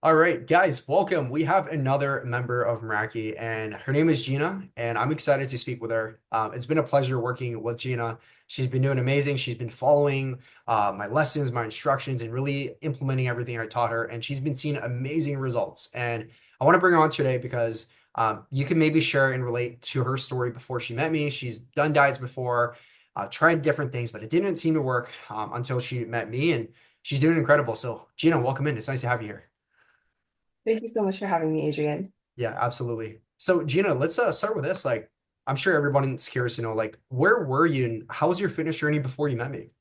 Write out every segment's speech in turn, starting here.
All right, guys, welcome. We have another member of Meraki, and her name is Gina, and I'm excited to speak with her. It's been a pleasure working with Gina. She's been doing amazing. She's been following my lessons, my instructions, and really implementing everything I taught her, and she's been seeing amazing results. And I want to bring her on today because you can maybe share and relate to her story before she met me. She's done diets before, tried different things, but it didn't seem to work until she met me, and she's doing incredible. So, Gina, welcome in. It's nice to have you here. Thank you so much for having me, Adrian. Yeah, absolutely. So Gina, let's start with this. Like, I'm sure everyone's curious to know, like, where were you and how was your fitness journey before you met me?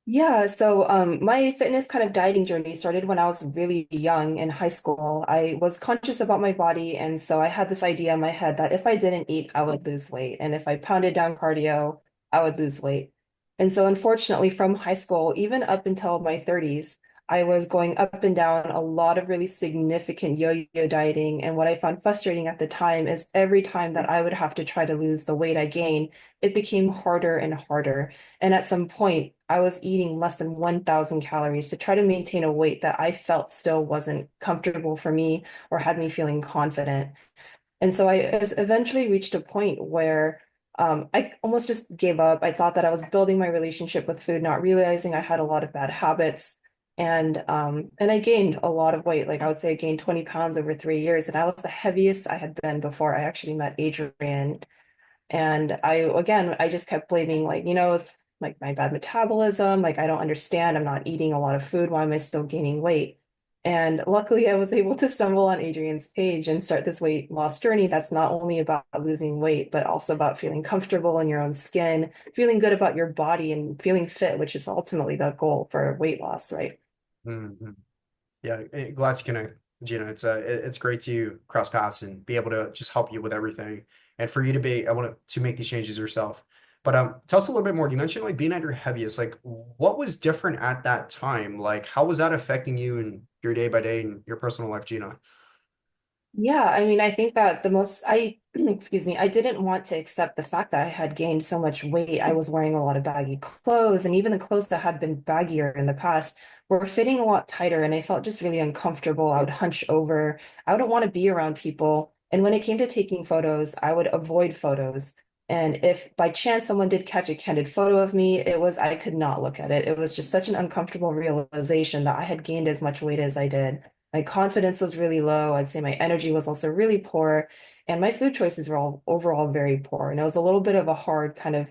My fitness kind of dieting journey started when I was really young in high school. I was conscious about my body, and so I had this idea in my head that if I didn't eat, I would lose weight. And if I pounded down cardio, I would lose weight. And so unfortunately, from high school, even up until my 30s, I was going up and down a lot of really significant yo-yo dieting. And what I found frustrating at the time is every time that I would have to try to lose the weight I gained, it became harder and harder. And at some point, I was eating less than 1,000 calories to try to maintain a weight that I felt still wasn't comfortable for me or had me feeling confident. And so eventually reached a point where I almost just gave up. I thought that I was building my relationship with food, not realizing I had a lot of bad habits. And I gained a lot of weight. Like I would say I gained 20 pounds over 3 years, and I was the heaviest I had been before I actually met Adrian. And I just kept blaming, like, it's like my bad metabolism. Like, I don't understand. I'm not eating a lot of food. Why am I still gaining weight? And luckily, I was able to stumble on Adrian's page and start this weight loss journey that's not only about losing weight, but also about feeling comfortable in your own skin, feeling good about your body, and feeling fit, which is ultimately the goal for weight loss, right? Mhm. Yeah, glad to connect, Gina. It's great to cross paths and be able to just help you with everything, and for you to be able to make these changes yourself. But tell us a little bit more. You mentioned like being at your heaviest. Like, what was different at that time? Like, how was that affecting you and your day by day and your personal life, Gina? Yeah, I mean, I think that excuse me, I didn't want to accept the fact that I had gained so much weight. I was wearing a lot of baggy clothes, and even the clothes that had been baggier in the past were fitting a lot tighter, and I felt just really uncomfortable. I would hunch over. I wouldn't want to be around people. And when it came to taking photos, I would avoid photos. And if by chance someone did catch a candid photo of me, I could not look at it. It was just such an uncomfortable realization that I had gained as much weight as I did. My confidence was really low. I'd say my energy was also really poor, and my food choices were all overall very poor. And it was a little bit of a hard kind of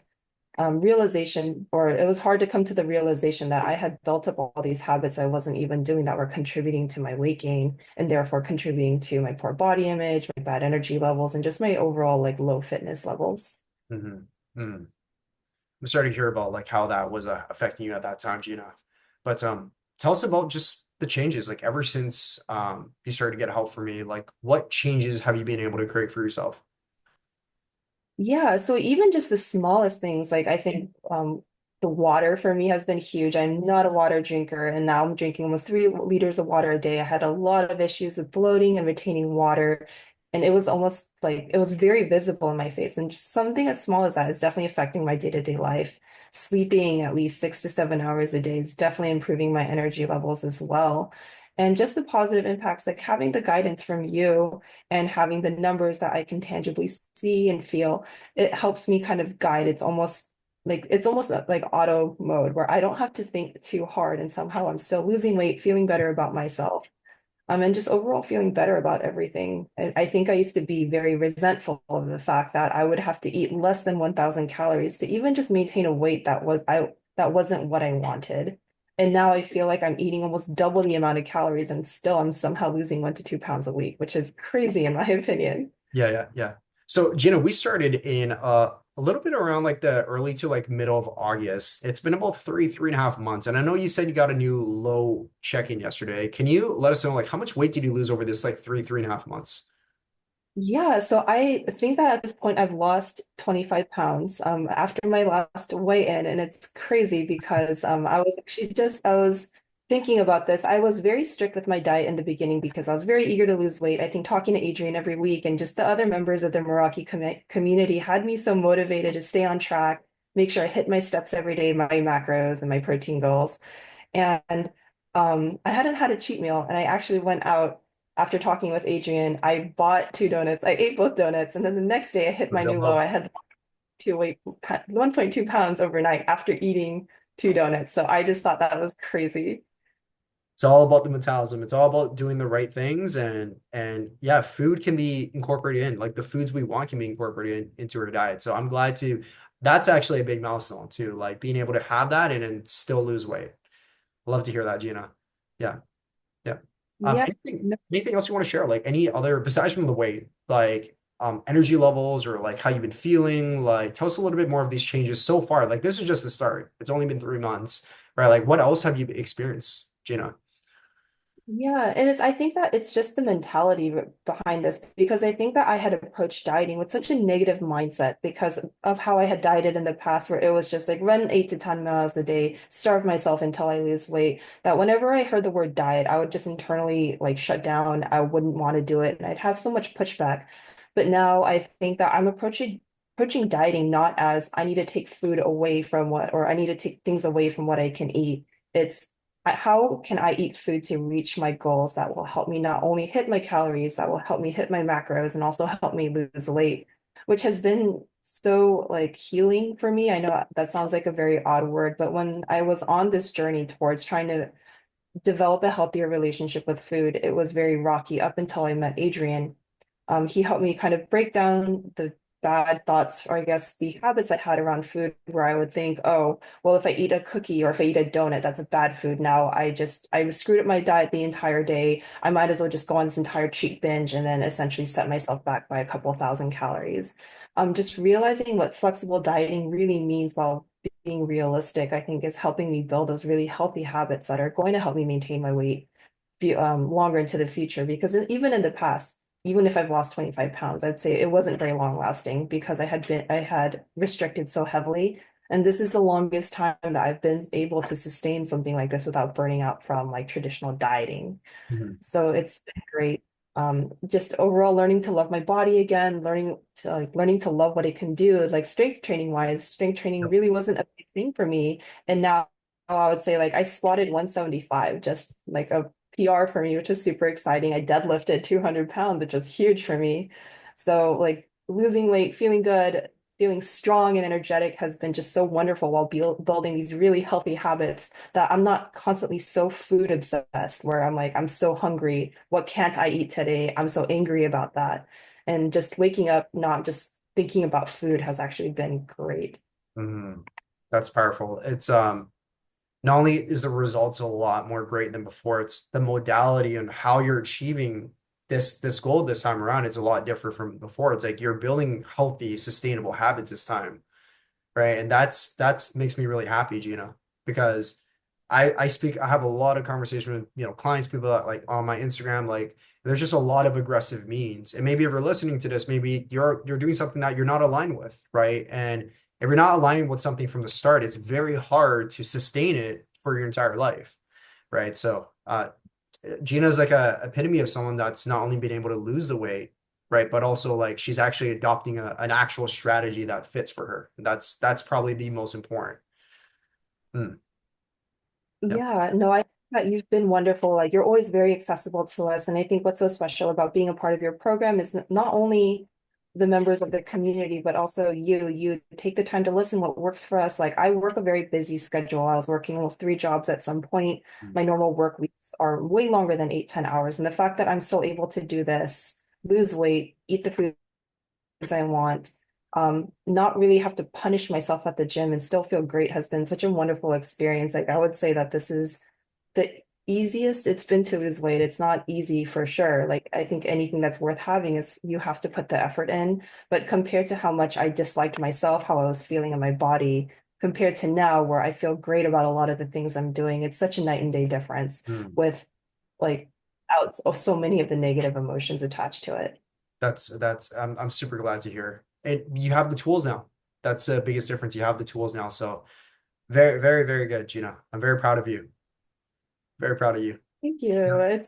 realization, or it was hard to come to the realization that I had built up all these habits I wasn't even doing that were contributing to my weight gain and therefore contributing to my poor body image, my bad energy levels, and just my overall like low fitness levels. Hmm. I'm sorry to hear about like how that was affecting you at that time, Gina. But tell us about just the changes, like ever since you started to get help from me. Like, what changes have you been able to create for yourself? Yeah, so even just the smallest things, like I think the water for me has been huge. I'm not a water drinker, and now I'm drinking almost 3 liters of water a day. I had a lot of issues with bloating and retaining water, and it was almost like it was very visible in my face. And just something as small as that is definitely affecting my day-to-day life. Sleeping at least 6 to 7 hours a day is definitely improving my energy levels as well. And just the positive impacts, like having the guidance from you and having the numbers that I can tangibly see and feel, it helps me kind of guide. It's almost like auto mode where I don't have to think too hard, and somehow I'm still losing weight, feeling better about myself. And just overall feeling better about everything. I think I used to be very resentful of the fact that I would have to eat less than 1,000 calories to even just maintain a weight that wasn't what I wanted. And now I feel like I'm eating almost double the amount of calories, and still I'm somehow losing 1 to 2 pounds a week, which is crazy in my opinion. Yeah. So, Gina, we started in a little bit around like the early to like middle of August. It's been about 3.5 months. And I know you said you got a new low check-in yesterday. Can you let us know like how much weight did you lose over this like 3.5 months? Yeah, so I think that at this point I've lost 25 pounds after my last weigh-in, and it's crazy because I was thinking about this. I was very strict with my diet in the beginning because I was very eager to lose weight. I think talking to Adrian every week and just the other members of the Meraki community had me so motivated to stay on track, make sure I hit my steps every day, my macros and my protein goals. I hadn't had a cheat meal, and I actually went out after talking with Adrian. I bought two donuts. I ate both donuts, and then the next day I hit my Real new low. health. I had two weight 1.2 pounds overnight after eating two donuts. So I just thought that was crazy. It's all about the metabolism. It's all about doing the right things, and yeah, food can be incorporated in, like the foods we want can be incorporated into our diet. So I'm glad to, that's actually a big milestone too, like being able to have that and then still lose weight. Love to hear that, Gina. Yeah. Yeah. Yeah. Anything else you want to share? Like any other besides from the weight, like energy levels or like how you've been feeling? Like tell us a little bit more of these changes so far. Like this is just the start. It's only been 3 months, right? Like what else have you experienced, Gina? Yeah, and I think that it's just the mentality behind this because I think that I had approached dieting with such a negative mindset because of how I had dieted in the past, where it was just like run 8 to 10 miles a day, starve myself until I lose weight. That whenever I heard the word diet, I would just internally like shut down. I wouldn't want to do it, and I'd have so much pushback. But now I think that I'm approaching dieting not as I need to take food away from what, or I need to take things away from what I can eat. It's how can I eat food to reach my goals that will help me not only hit my calories, that will help me hit my macros and also help me lose weight, which has been so like healing for me. I know that sounds like a very odd word, but when I was on this journey towards trying to develop a healthier relationship with food, it was very rocky up until I met Adrian. He helped me kind of break down the bad thoughts, or I guess the habits I had around food, where I would think, oh, well, if I eat a cookie or if I eat a donut, that's a bad food. Now I screwed up my diet the entire day. I might as well just go on this entire cheat binge and then essentially set myself back by a couple thousand calories. Just realizing what flexible dieting really means while being realistic, I think is helping me build those really healthy habits that are going to help me maintain my weight longer into the future. Because even in the past, even if I've lost 25 pounds, I'd say it wasn't very long lasting because I had restricted so heavily. And this is the longest time that I've been able to sustain something like this without burning out from like traditional dieting. Mhm. So it's been great. Just overall learning to love my body again, learning to love what it can do. Like strength training wise, strength training Yep. really wasn't a big thing for me. And now I would say like I squatted 175, just like a PR for me, which was super exciting. I deadlifted 200 pounds, which was huge for me. So like losing weight, feeling good, feeling strong and energetic has been just so wonderful while building these really healthy habits that I'm not constantly so food obsessed where I'm like, I'm so hungry. What can't I eat today? I'm so angry about that. And just waking up, not just thinking about food has actually been great. Mhm. That's powerful. It's not only is the results a lot more great than before, it's the modality and how you're achieving this goal this time around is a lot different from before. It's like you're building healthy, sustainable habits this time, right? And that's makes me really happy, Gina, because I have a lot of conversation with clients, people that like on my Instagram, like there's just a lot of aggressive means. And maybe if you're listening to this, maybe you're doing something that you're not aligned with, right? And if you're not aligned with something from the start, it's very hard to sustain it for your entire life, right? So Gina's like a epitome of someone that's not only been able to lose the weight, right, but also like she's actually adopting an actual strategy that fits for her. And that's probably the most important. Mm, yep. Yeah, no, I think that you've been wonderful. Like you're always very accessible to us. And I think what's so special about being a part of your program is not only the members of the community, but also you. You take the time to listen what works for us. Like I work a very busy schedule. I was working almost three jobs at some point. Mm, My normal work weeks are way longer than 8, 10 hours. And the fact that I'm still able to do this, lose weight, eat the food I want, not really have to punish myself at the gym and still feel great has been such a wonderful experience. Like I would say that this is the easiest it's been to lose weight. It's not easy for sure. Like I think anything that's worth having is you have to put the effort in. But compared to how much I disliked myself, how I was feeling in my body, compared to now where I feel great about a lot of the things I'm doing, it's such a night and day difference mm. with like out so many of the negative emotions attached to it. That's I'm super glad to hear. And you have the tools now. That's the biggest difference. You have the tools now. So very, very, very good, Gina. I'm very proud of you. Very proud of you. Thank you. Yeah.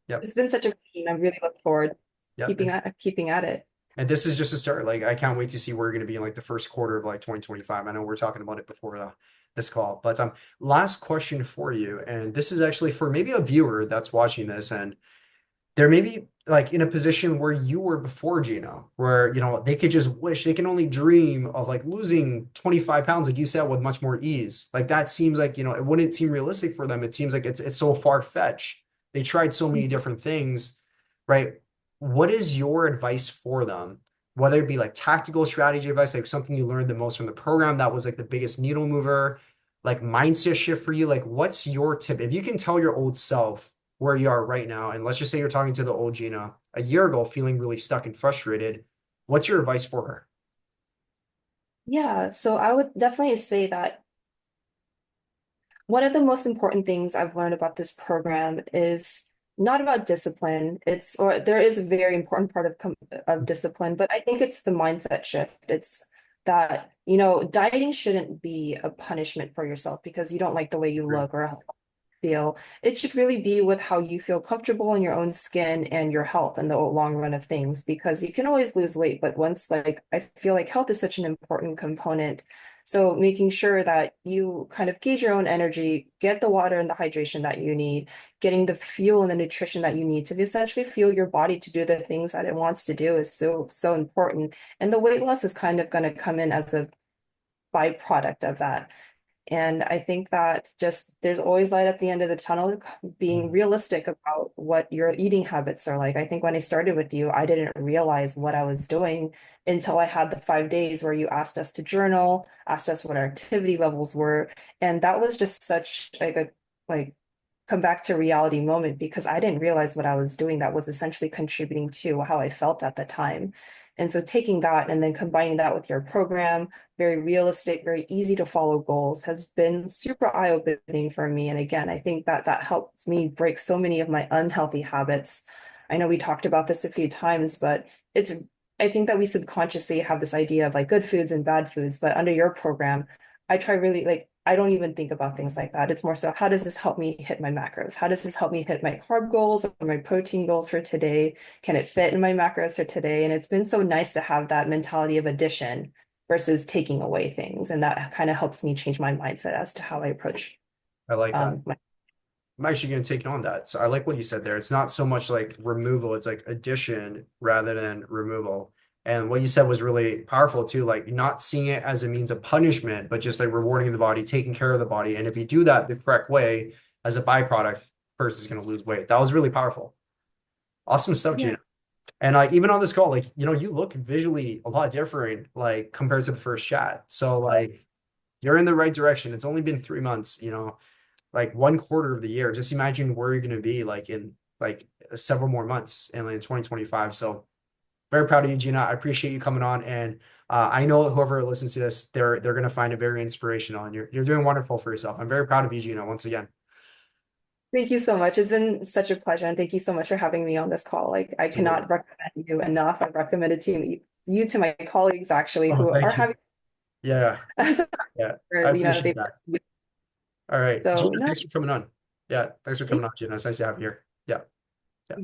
Yep. It's been such a pain. I really look forward to Yep. And keeping at it. and this is just a start. Like I can't wait to see where we're going to be in like the first quarter of like 2025. I know we're talking about it before this call. But last question for you, and this is actually for maybe a viewer that's watching this, and they're maybe like in a position where you were before Gina, where they could just wish they can only dream of like losing 25 pounds, like you said, with much more ease. Like that seems like, it wouldn't seem realistic for them. It seems like it's so far-fetched. They tried so many different things, right? What is your advice for them? Whether it be like tactical strategy advice, like something you learned the most from the program that was like the biggest needle mover, like mindset shift for you, like what's your tip? If you can tell your old self where you are right now, and let's just say you're talking to the old Gina a year ago, feeling really stuck and frustrated, what's your advice for her? Yeah, so I would definitely say that one of the most important things I've learned about this program is not about discipline. Or there is a very important part of discipline, but I think it's the mindset shift. It's that, dieting shouldn't be a punishment for yourself because you don't like the way you look or feel. It should really be with how you feel comfortable in your own skin and your health in the long run of things, because you can always lose weight, but once like I feel like health is such an important component. So making sure that you kind of gauge your own energy, get the water and the hydration that you need, getting the fuel and the nutrition that you need to essentially fuel your body to do the things that it wants to do is so, so important. And the weight loss is kind of going to come in as a byproduct of that. And I think that just there's always light at the end of the tunnel, being realistic about what your eating habits are like. I think when I started with you, I didn't realize what I was doing until I had the 5 days where you asked us to journal, asked us what our activity levels were. And that was just such like come back to reality moment because I didn't realize what I was doing that was essentially contributing to how I felt at the time. And so taking that and then combining that with your program, very realistic, very easy to follow goals has been super eye-opening for me. And again, I think that that helped me break so many of my unhealthy habits. I know we talked about this a few times, but I think that we subconsciously have this idea of like good foods and bad foods, but under your program, I try really like, I don't even think about things like that. It's more so, how does this help me hit my macros? How does this help me hit my carb goals or my protein goals for today? Can it fit in my macros for today? And it's been so nice to have that mentality of addition versus taking away things. And that kind of helps me change my mindset as to how I approach I like that. my I'm actually going to take on that. So I like what you said there. It's not so much like removal, it's like addition rather than removal. And what you said was really powerful too, like not seeing it as a means of punishment, but just like rewarding the body, taking care of the body. And if you do that the correct way as a byproduct, person is going to lose weight. That was really powerful. Awesome stuff, yeah. Gina. And like even on this call, like you look visually a lot different, like compared to the first chat. So like you're in the right direction. It's only been 3 months, like 1/4 of the year. Just imagine where you're going to be like in like several more months and in 2025. So very proud of you, Gina. I appreciate you coming on. And I know whoever listens to this, they're going to find it very inspirational. And you're doing wonderful for yourself. I'm very proud of you, Gina, once again. Thank you so much. It's been such a pleasure. And thank you so much for having me on this call. Like I Absolutely. cannot recommend you enough. I've recommended to you to my colleagues actually Oh, who are thank you. having Yeah, yeah. I they appreciate that. All right. so Gina, no, thanks for coming on. Yeah, thanks for coming on, Gina. It's nice to have you here. Yeah.